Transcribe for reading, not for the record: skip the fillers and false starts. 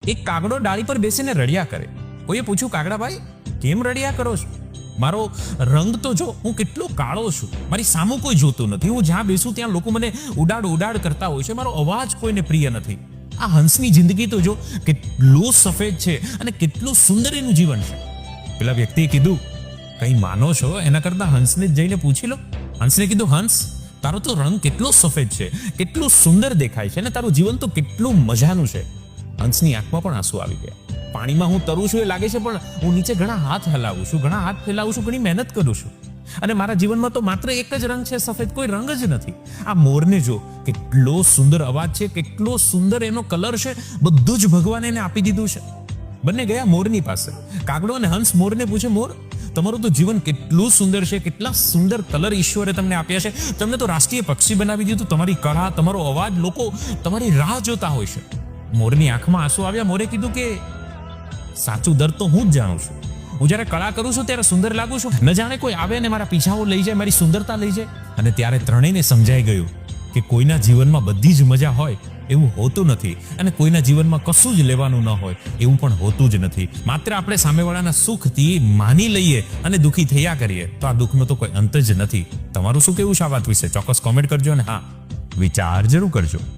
એક કાગડો ડાળી પર બેસીને રડ્યા કરે. કોઈએ પૂછ્યું, કાગડાભાઈ કેમ રડ્યા કરો છો? મારો રંગ તો જો, હું કેટલો કાળો છું, મારી સામું કોઈ જોતું નથી, હું જ્યાં બેસું ત્યાં લોકો મને ઉડાડ કરતા હોય છે, મારો અવાજ કોઈને પ્રિય નથી. આ હંસની જિંદગી તો જો કેટલું સફેદ છે અને કેટલું સુંદર એનું જીવન છે. પેલા વ્યક્તિએ કીધું, કંઈ માનો છો? એના કરતા હંસને જ જઈને પૂછી લો. હંસને કીધું, હંસ તારો તો રંગ કેટલો સફેદ છે, કેટલું સુંદર દેખાય છે અને તારું જીવન તો કેટલું મજાનું છે. હંસની આંખમાં પણ આંસુ આવી ગયા. પાણીમાં હું તરું છું એ લાગે છે, પણ હું નીચે ઘણા હાથ હલાવું છું, ઘણા હાથ ફેલાવું છું, ઘણી મહેનત કરું છું અને મારા જીવનમાં તો માત્ર એક જ રંગ છે, સફેદ, કોઈ રંગ જ નથી. આ મોરને જો, કેટલો સુંદર અવાજ છે, કેટલો સુંદર એનો કલર છે, બધું જ ભગવાને એને આપી દીધું છે. બંને ગયા મોરની પાસે. કાગડો અને હંસ મોરને પૂછે, મોર તમારું તો જીવન કેટલું સુંદર છે, કેટલા સુંદર કલર ઈશ્વરે તમને આપ્યા છે, તમને તો રાષ્ટ્રીય પક્ષી બનાવી દીધું, તમારી કળા, તમારો અવાજ, લોકો તમારી રાહ જોતા હોય છે. મોરની આંખમાં આંસુ આવ્યા. મોરે કીધું કે સાચું દર્દ તો હું જ જાણું છું. હું જ્યારે કળા કરું છું ત્યારે સુંદર લાગુ છું, ન જાણે કોઈ આવે ને મારા પીછાઓ લઈ જાય, મારી સુંદરતા લઈ જાય. અને ત્યારે ત્રણેયને સમજાઈ ગયું કે કોઈના જીવનમાં બધી જ મજા હોય એવું હોતું નથી અને કોઈના જીવનમાં કશું જ લેવાનું ન હોય એવું પણ હોતું જ નથી. માત્ર આપણે સામેવાળાના સુખથી માની લઈએ અને દુઃખી થયા કરીએ તો આ દુઃખનો તો કોઈ અંત જ નથી. તમારું શું કહેવું છે આ વાત વિશે? ચોક્કસ કોમેન્ટ કરજો અને હા, વિચાર જરૂર કરજો.